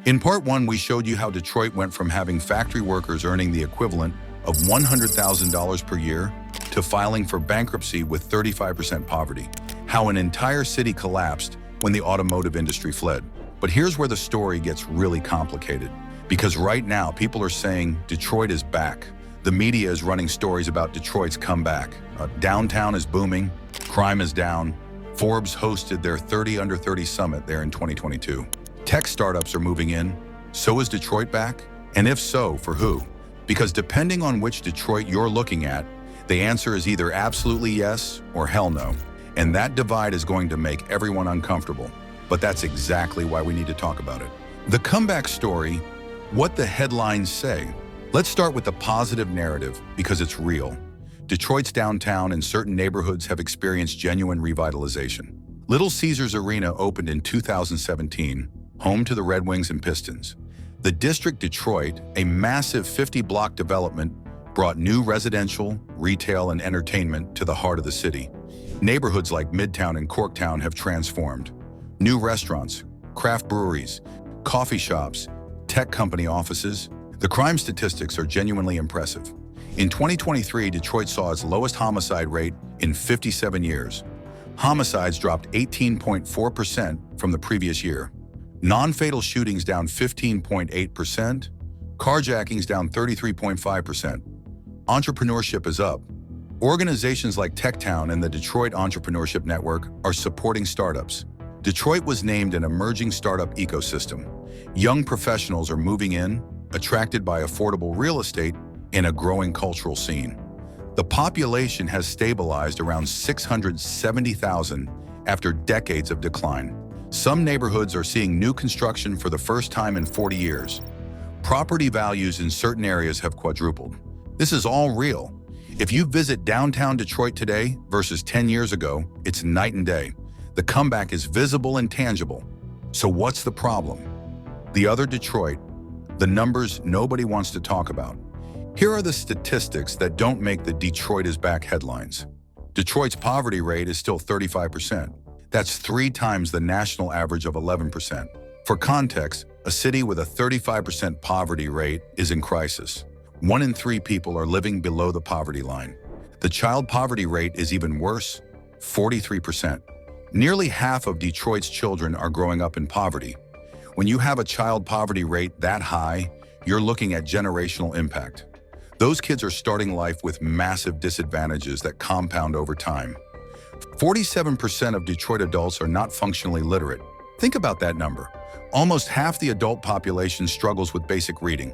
In part one, we showed you how Detroit went from having factory workers earning the equivalent of $100,000 per year to filing for bankruptcy with 35% poverty. How an entire city collapsed when the automotive industry fled. But here's where the story gets really complicated. Because right now, people are saying Detroit is back. The media is running stories about Detroit's comeback. Downtown is booming, crime is down. Forbes hosted their 30 Under 30 summit there in 2022. Tech startups are moving in. So is Detroit back? And if so, for who? Because depending on which Detroit you're looking at, the answer is either absolutely yes or hell no. And that divide is going to make everyone uncomfortable. But that's exactly why we need to talk about it. The comeback story, what the headlines say. Let's start with the positive narrative because it's real. Detroit's downtown and certain neighborhoods have experienced genuine revitalization. Little Caesars Arena opened in 2017, home to the Red Wings and Pistons. The District Detroit, a massive 50-block development, brought new residential, retail, and entertainment to the heart of the city. Neighborhoods like Midtown and Corktown have transformed. New restaurants, craft breweries, coffee shops, tech company offices. The crime statistics are genuinely impressive. In 2023, Detroit saw its lowest homicide rate in 57 years. Homicides dropped 18.4% from the previous year. Non-fatal shootings down 15.8%, carjackings down 33.5%. Entrepreneurship is up. Organizations like TechTown and the Detroit Entrepreneurship Network are supporting startups. Detroit was named an emerging startup ecosystem. Young professionals are moving in, attracted by affordable real estate in a growing cultural scene. The population has stabilized around 670,000 after decades of decline. Some neighborhoods are seeing new construction for the first time in 40 years. Property values in certain areas have quadrupled. This is all real. If you visit downtown Detroit today versus 10 years ago, it's night and day. The comeback is visible and tangible. So what's the problem? The other Detroit, the numbers nobody wants to talk about. Here are the statistics that don't make the Detroit is back headlines. Detroit's poverty rate is still 35%. That's 3 times the national average of 11%. For context, a city with a 35% poverty rate is in crisis. 1 in 3 people are living below the poverty line. The child poverty rate is even worse, 43%. Nearly half of Detroit's children are growing up in poverty. When you have a child poverty rate that high, you're looking at generational impact. Those kids are starting life with massive disadvantages that compound over time. 47% of Detroit adults are not functionally literate. Think about that number. Almost half the adult population struggles with basic reading.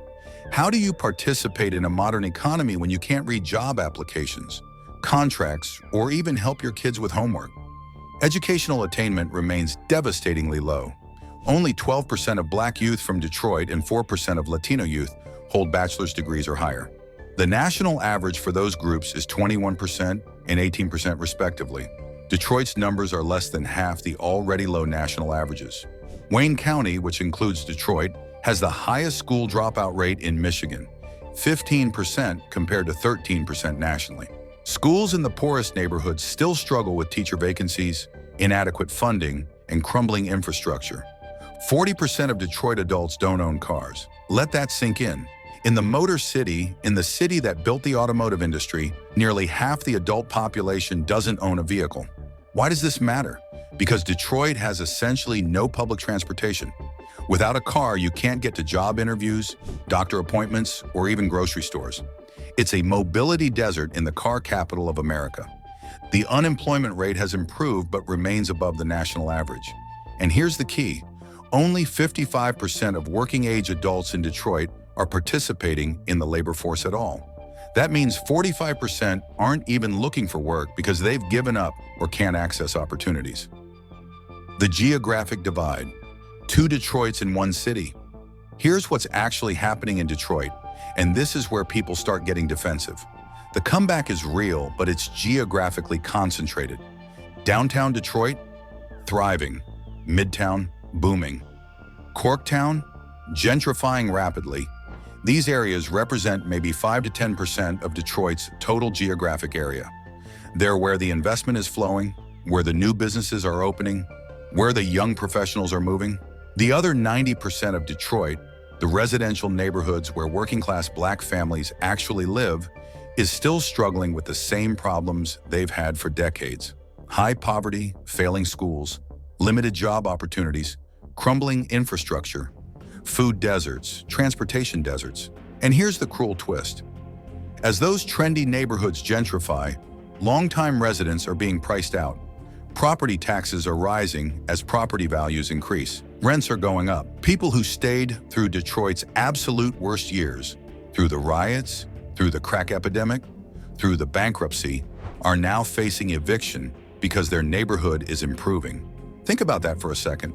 How do you participate in a modern economy when you can't read job applications, contracts, or even help your kids with homework? Educational attainment remains devastatingly low. Only 12% of Black youth from Detroit and 4% of Latino youth hold bachelor's degrees or higher. The national average for those groups is 21% and 18% respectively. Detroit's numbers are less than half the already low national averages. Wayne County, which includes Detroit, has the highest school dropout rate in Michigan, 15% compared to 13% nationally. Schools in the poorest neighborhoods still struggle with teacher vacancies, inadequate funding, and crumbling infrastructure. 40% of Detroit adults don't own cars. Let that sink in. In the Motor City, in the city that built the automotive industry, nearly half the adult population doesn't own a vehicle. Why does this matter? Because Detroit has essentially no public transportation. Without a car, you can't get to job interviews, doctor appointments, or even grocery stores. It's a mobility desert in the car capital of America. The unemployment rate has improved but remains above the national average. And here's the key. Only 55% of working-age adults in Detroit are participating in the labor force at all. That means 45% aren't even looking for work because they've given up or can't access opportunities. The geographic divide. 2 Detroits in 1 city. Here's what's actually happening in Detroit, and this is where people start getting defensive. The comeback is real, but it's geographically concentrated. Downtown Detroit, thriving. Midtown, booming. Corktown, gentrifying rapidly. These areas represent maybe 5 to 10% of Detroit's total geographic area. They're where the investment is flowing, where the new businesses are opening, where the young professionals are moving. The other 90% of Detroit, the residential neighborhoods where working-class Black families actually live, is still struggling with the same problems they've had for decades. High poverty, failing schools, limited job opportunities, crumbling infrastructure, food deserts, transportation deserts. And here's the cruel twist. As those trendy neighborhoods gentrify, longtime residents are being priced out. Property taxes are rising as property values increase. Rents are going up. People who stayed through Detroit's absolute worst years, through the riots, through the crack epidemic, through the bankruptcy, are now facing eviction because their neighborhood is improving. Think about that for a second.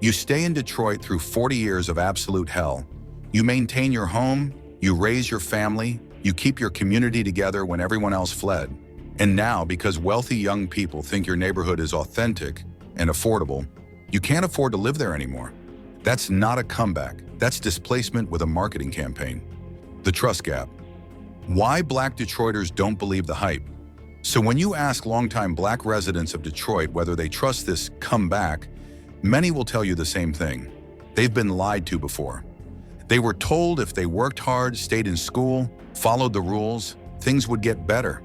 You stay in Detroit through 40 years of absolute hell. You maintain your home, you raise your family, you keep your community together when everyone else fled. And now, because wealthy young people think your neighborhood is authentic and affordable, you can't afford to live there anymore. That's not a comeback. That's displacement with a marketing campaign. The trust gap. Why Black Detroiters don't believe the hype. So when you ask longtime Black residents of Detroit whether they trust this comeback, many will tell you the same thing. They've been lied to before. They were told if they worked hard, stayed in school, followed the rules, things would get better.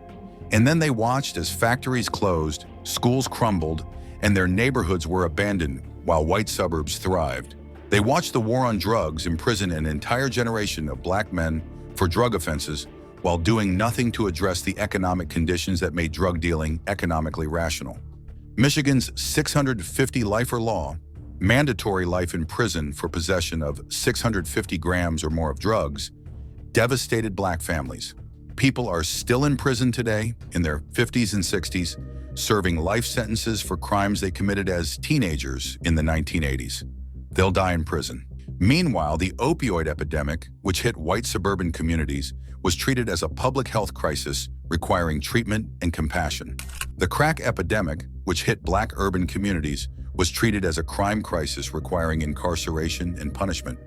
And then they watched as factories closed, schools crumbled, and their neighborhoods were abandoned while white suburbs thrived. They watched the war on drugs imprison an entire generation of Black men for drug offenses while doing nothing to address the economic conditions that made drug dealing economically rational. Michigan's 650 lifer law, mandatory life in prison for possession of 650 grams or more of drugs, devastated Black families. People are still in prison today, in their 50s and 60s, serving life sentences for crimes they committed as teenagers in the 1980s. They'll die in prison. Meanwhile, the opioid epidemic, which hit white suburban communities, was treated as a public health crisis requiring treatment and compassion. The crack epidemic, which hit Black urban communities, was treated as a crime crisis requiring incarceration and punishment.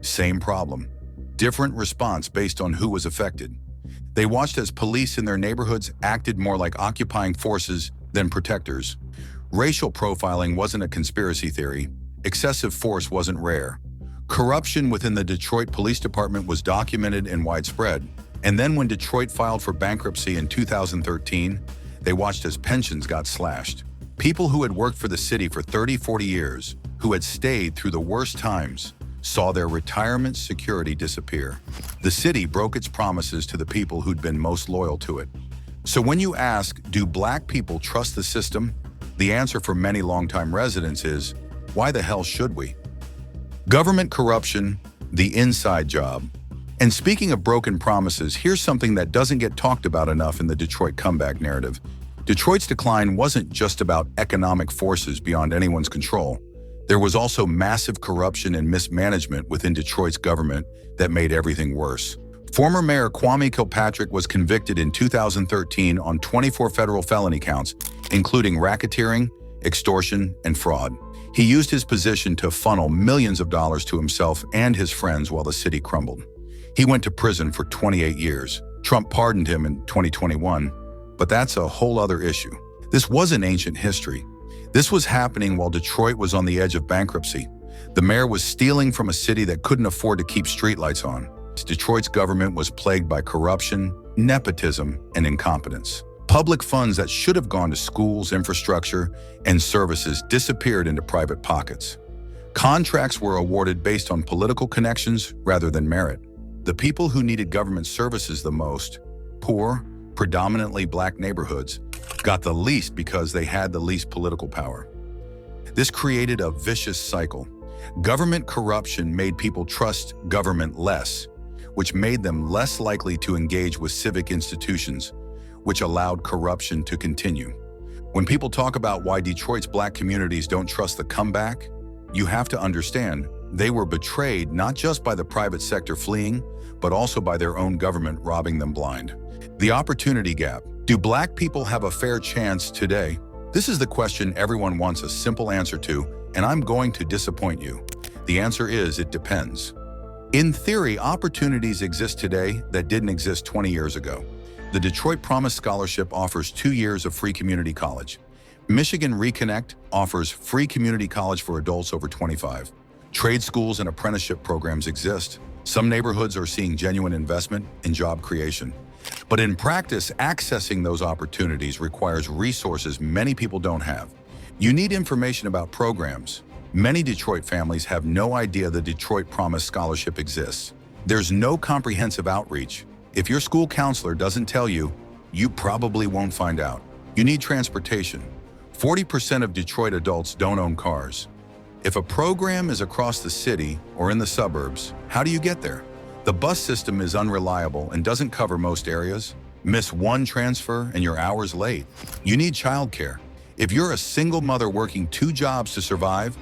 Same problem. Different response based on who was affected. They watched as police in their neighborhoods acted more like occupying forces than protectors. Racial profiling wasn't a conspiracy theory. Excessive force wasn't rare. Corruption within the Detroit Police Department was documented and widespread. And then when Detroit filed for bankruptcy in 2013, they watched as pensions got slashed. People who had worked for the city for 30, 40 years, who had stayed through the worst times, saw their retirement security disappear. The city broke its promises to the people who'd been most loyal to it. So when you ask, do Black people trust the system? The answer for many longtime residents is, why the hell should we? Government corruption, the inside job. And speaking of broken promises, here's something that doesn't get talked about enough in the Detroit comeback narrative. Detroit's decline wasn't just about economic forces beyond anyone's control. There was also massive corruption and mismanagement within Detroit's government that made everything worse. Former Mayor Kwame Kilpatrick was convicted in 2013 on 24 federal felony counts, including racketeering, extortion, and fraud. He used his position to funnel millions of dollars to himself and his friends while the city crumbled. He went to prison for 28 years. Trump pardoned him in 2021, but that's a whole other issue. This wasn't ancient history. This was happening while Detroit was on the edge of bankruptcy. The mayor was stealing from a city that couldn't afford to keep streetlights on. Detroit's government was plagued by corruption, nepotism, and incompetence. Public funds that should have gone to schools, infrastructure, and services disappeared into private pockets. Contracts were awarded based on political connections rather than merit. The people who needed government services the most, poor, predominantly Black neighborhoods, got the least because they had the least political power. This created a vicious cycle. Government corruption made people trust government less, which made them less likely to engage with civic institutions, which allowed corruption to continue. When people talk about why Detroit's Black communities don't trust the comeback, you have to understand they were betrayed not just by the private sector fleeing, but also by their own government robbing them blind. The opportunity gap. Do Black people have a fair chance today? This is the question everyone wants a simple answer to, and I'm going to disappoint you. The answer is it depends. In theory, opportunities exist today that didn't exist 20 years ago. The Detroit Promise Scholarship offers 2 years of free community college. Michigan Reconnect offers free community college for adults over 25. Trade schools and apprenticeship programs exist. Some neighborhoods are seeing genuine investment in job creation. But in practice, accessing those opportunities requires resources many people don't have. You need information about programs. Many Detroit families have no idea the Detroit Promise Scholarship exists. There's no comprehensive outreach. If your school counselor doesn't tell you, you probably won't find out. You need transportation. 40% of Detroit adults don't own cars. If a program is across the city or in the suburbs, how do you get there? The bus system is unreliable and doesn't cover most areas. Miss one transfer and you're hours late. You need childcare. If you're a single mother working 2 jobs to survive,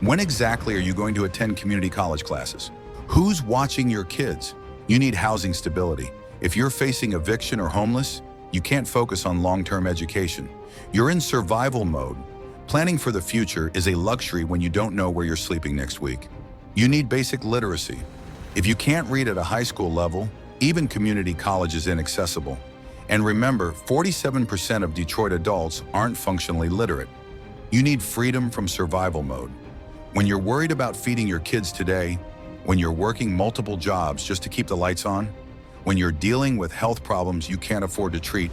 when exactly are you going to attend community college classes? Who's watching your kids? You need housing stability. If you're facing eviction or homeless, you can't focus on long-term education. You're in survival mode. Planning for the future is a luxury when you don't know where you're sleeping next week. You need basic literacy. If you can't read at a high school level, even community college is inaccessible. And remember, 47% of Detroit adults aren't functionally literate. You need freedom from survival mode. When you're worried about feeding your kids today, when you're working multiple jobs just to keep the lights on, when you're dealing with health problems you can't afford to treat,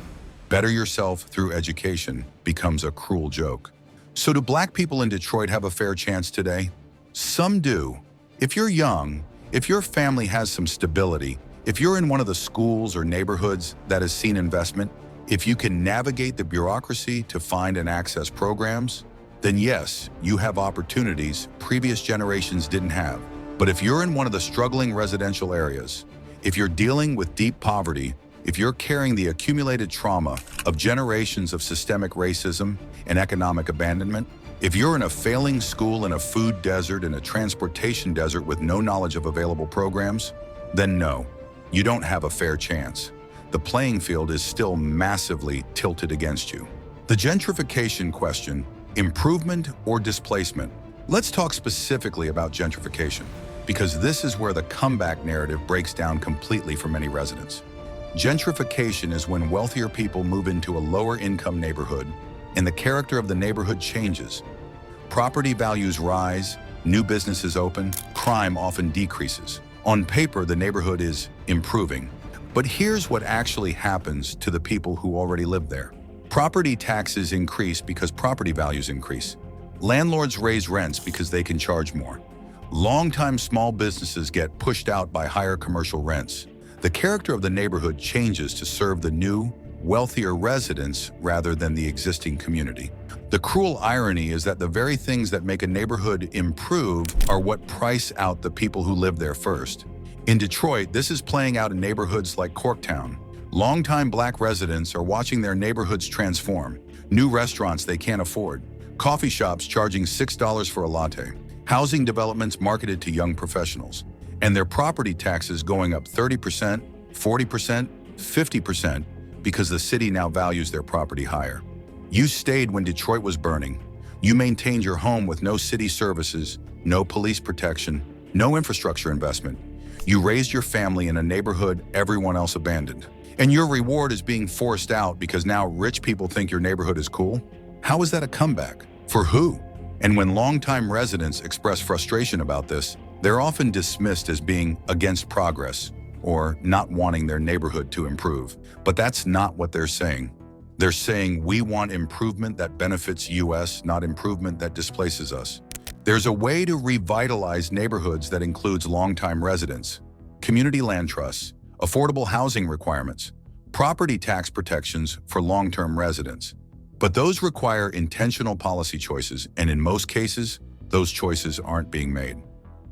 better yourself through education becomes a cruel joke. So do Black people in Detroit have a fair chance today? Some do. If you're young, if your family has some stability, if you're in one of the schools or neighborhoods that has seen investment, if you can navigate the bureaucracy to find and access programs, then yes, you have opportunities previous generations didn't have. But if you're in one of the struggling residential areas, if you're dealing with deep poverty, if you're carrying the accumulated trauma of generations of systemic racism and economic abandonment, if you're in a failing school in a food desert and a transportation desert with no knowledge of available programs, then no, you don't have a fair chance. The playing field is still massively tilted against you. The gentrification question, improvement or displacement? Let's talk specifically about gentrification, because this is where the comeback narrative breaks down completely for many residents. Gentrification is when wealthier people move into a lower income neighborhood and the character of the neighborhood changes. Property values rise, new businesses open, crime often decreases. On paper, the neighborhood is improving. But here's what actually happens to the people who already live there. Property taxes increase because property values increase. Landlords raise rents because they can charge more. Longtime small businesses get pushed out by higher commercial rents. The character of the neighborhood changes to serve the new, wealthier residents rather than the existing community. The cruel irony is that the very things that make a neighborhood improve are what price out the people who live there first. In Detroit, this is playing out in neighborhoods like Corktown. Longtime Black residents are watching their neighborhoods transform. New restaurants they can't afford. Coffee shops charging $6 for a latte. Housing developments marketed to young professionals. And their property taxes going up 30%, 40%, 50% because the city now values their property higher. You stayed when Detroit was burning. You maintained your home with no city services, no police protection, no infrastructure investment. You raised your family in a neighborhood everyone else abandoned. And your reward is being forced out because now rich people think your neighborhood is cool? How is that a comeback? For who? And when longtime residents express frustration about this, they're often dismissed as being against progress or not wanting their neighborhood to improve. But that's not what they're saying. They're saying we want improvement that benefits us, not improvement that displaces us. There's a way to revitalize neighborhoods that includes longtime residents, community land trusts, affordable housing requirements, property tax protections for long-term residents. But those require intentional policy choices, and in most cases, those choices aren't being made.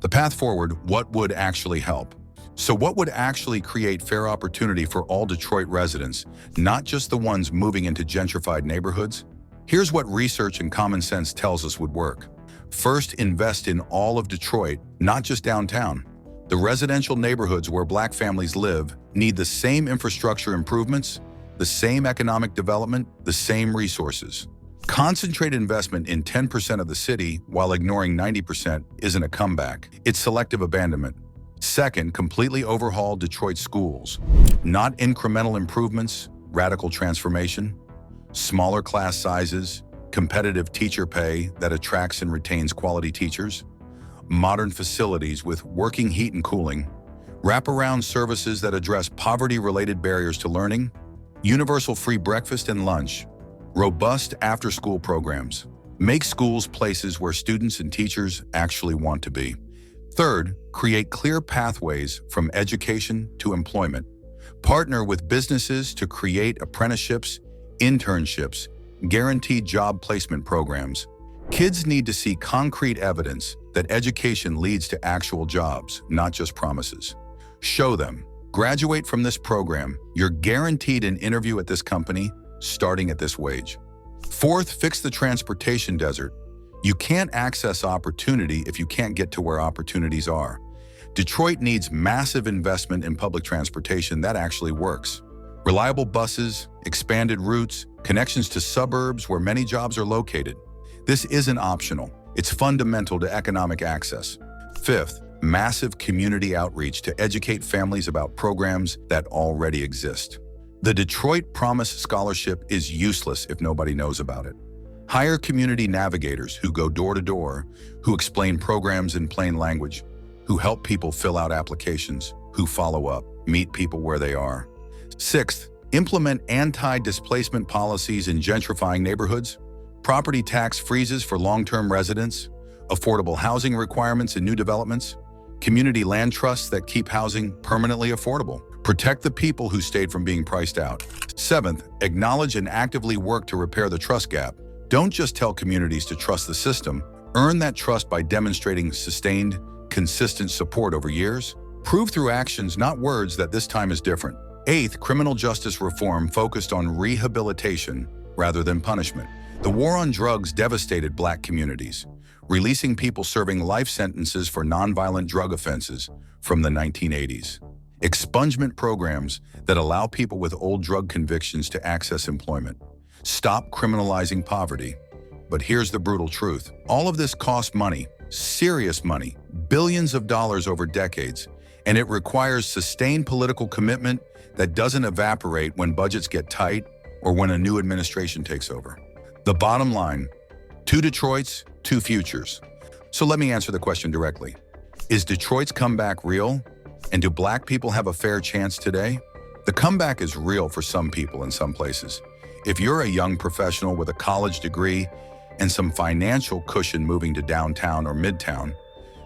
The path forward, what would actually help? So what would actually create fair opportunity for all Detroit residents, not just the ones moving into gentrified neighborhoods? Here's what research and common sense tells us would work. First, invest in all of Detroit, not just downtown. The residential neighborhoods where Black families live need the same infrastructure improvements, the same economic development, the same resources. Concentrated investment in 10% of the city while ignoring 90% isn't a comeback. It's selective abandonment. Second, completely overhaul Detroit schools. Not incremental improvements, radical transformation. Smaller class sizes, competitive teacher pay that attracts and retains quality teachers. modern facilities with working heat and cooling, wraparound services that address poverty-related barriers to learning, universal free breakfast and lunch, robust after-school programs. Make schools places where students and teachers actually want to be. Third, create clear pathways from education to employment. Partner with businesses to create apprenticeships, internships, guaranteed job placement programs. Kids need to see concrete evidence that education leads to actual jobs, not just promises. Show them. Graduate from this program, you're guaranteed an interview at this company, starting at this wage. Fourth, fix the transportation desert. You can't access opportunity if you can't get to where opportunities are. Detroit needs massive investment in public transportation that actually works. Reliable buses, expanded routes, connections to suburbs where many jobs are located. This isn't optional. It's fundamental to economic access. Fifth, massive community outreach to educate families about programs that already exist. The Detroit Promise Scholarship is useless if nobody knows about it. Hire community navigators who go door to door, who explain programs in plain language, who help people fill out applications, who follow up, meet people where they are. Sixth, implement anti-displacement policies in gentrifying neighborhoods, property tax freezes for long-term residents, affordable housing requirements in new developments, community land trusts that keep housing permanently affordable. Protect the people who stayed from being priced out. Seventh, acknowledge and actively work to repair the trust gap. Don't just tell communities to trust the system. Earn that trust by demonstrating sustained, consistent support over years. Prove through actions, not words, that this time is different. Eighth, criminal justice reform focused on rehabilitation rather than punishment. The war on drugs devastated Black communities, releasing people serving life sentences for nonviolent drug offenses from the 1980s. Expungement programs that allow people with old drug convictions to access employment. Stop criminalizing poverty. But here's the brutal truth. All of this costs money, serious money, billions of dollars over decades, and it requires sustained political commitment that doesn't evaporate when budgets get tight or when a new administration takes over. The bottom line, 2 Detroits, 2 futures. So let me answer the question directly. Is Detroit's comeback real? And do Black people have a fair chance today? The comeback is real for some people in some places. If you're a young professional with a college degree and some financial cushion moving to downtown or midtown,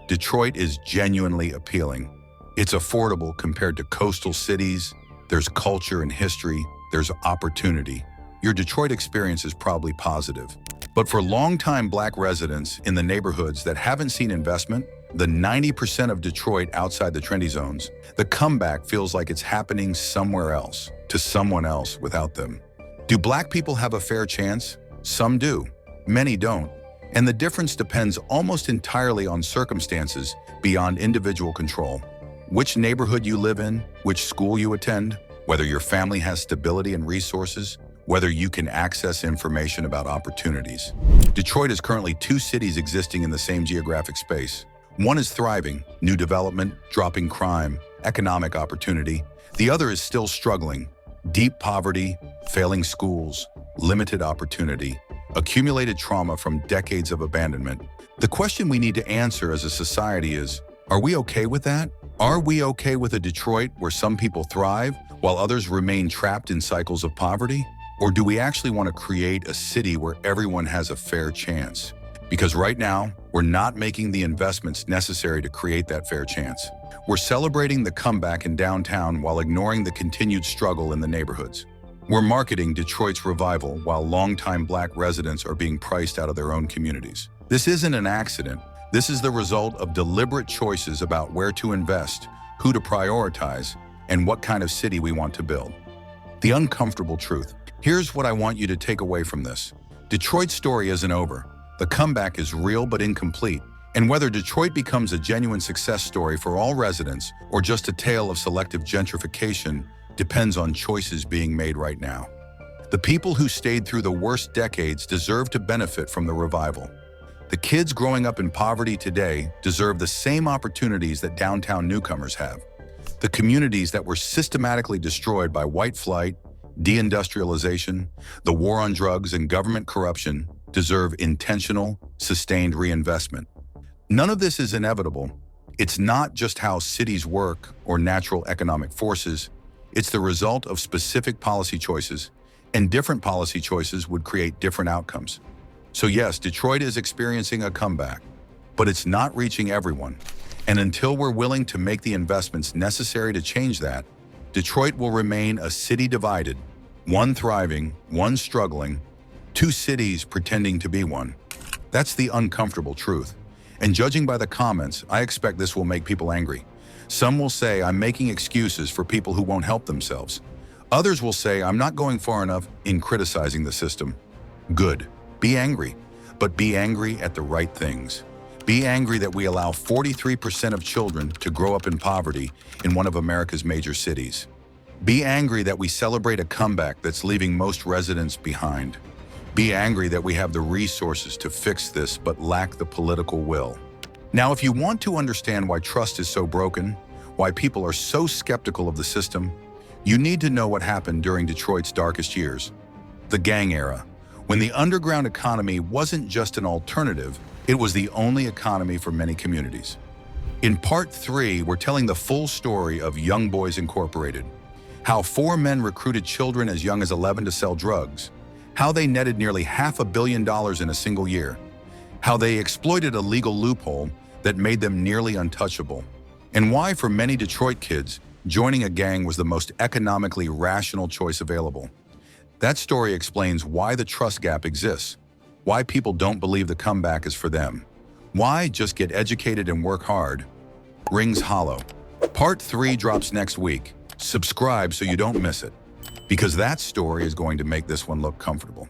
Detroit is genuinely appealing. It's affordable compared to coastal cities. There's culture and history. There's opportunity. Your Detroit experience is probably positive. But for longtime Black residents in the neighborhoods that haven't seen investment, the 90% of Detroit outside the trendy zones, the comeback feels like it's happening somewhere else, to someone else without them. Do Black people have a fair chance? Some do, many don't. And the difference depends almost entirely on circumstances beyond individual control. Which neighborhood you live in, which school you attend, whether your family has stability and resources, whether you can access information about opportunities. Detroit is currently 2 cities existing in the same geographic space. One is thriving, new development, dropping crime, economic opportunity. The other is still struggling, deep poverty, failing schools, limited opportunity, accumulated trauma from decades of abandonment. The question we need to answer as a society is, are we okay with that? Are we okay with a Detroit where some people thrive while others remain trapped in cycles of poverty? Or do we actually want to create a city where everyone has a fair chance? Because right now, we're not making the investments necessary to create that fair chance. We're celebrating the comeback in downtown while ignoring the continued struggle in the neighborhoods. We're marketing Detroit's revival while longtime Black residents are being priced out of their own communities. This isn't an accident. This is the result of deliberate choices about where to invest, who to prioritize, and what kind of city we want to build. The uncomfortable truth. Here's what I want you to take away from this. Detroit's story isn't over. The comeback is real but incomplete. And whether Detroit becomes a genuine success story for all residents or just a tale of selective gentrification depends on choices being made right now. The people who stayed through the worst decades deserve to benefit from the revival. The kids growing up in poverty today deserve the same opportunities that downtown newcomers have. The communities that were systematically destroyed by white flight, deindustrialization, the war on drugs, and government corruption deserve intentional, sustained reinvestment. None of this is inevitable. It's not just how cities work or natural economic forces. It's the result of specific policy choices, and different policy choices would create different outcomes. So yes, Detroit is experiencing a comeback, but it's not reaching everyone. And until we're willing to make the investments necessary to change that, Detroit will remain a city divided, one thriving, one struggling, two cities pretending to be one. That's the uncomfortable truth. And judging by the comments, I expect this will make people angry. Some will say I'm making excuses for people who won't help themselves. Others will say I'm not going far enough in criticizing the system. Good. Be angry, but be angry at the right things. Be angry that we allow 43% of children to grow up in poverty in one of America's major cities. Be angry that we celebrate a comeback that's leaving most residents behind. Be angry that we have the resources to fix this but lack the political will. Now, if you want to understand why trust is so broken, why people are so skeptical of the system, you need to know what happened during Detroit's darkest years. The gang era, when the underground economy wasn't just an alternative, it was the only economy for many communities. In part 3, we're telling the full story of Young Boys Incorporated, how 4 men recruited children as young as 11 to sell drugs, how they netted nearly $500 million in a single year, how they exploited a legal loophole that made them nearly untouchable, and why for many Detroit kids, joining a gang was the most economically rational choice available. That story explains why the trust gap exists, why people don't believe the comeback is for them, why just get educated and work hard rings hollow. Part 3 drops next week. Subscribe so you don't miss it, because that story is going to make this one look comfortable.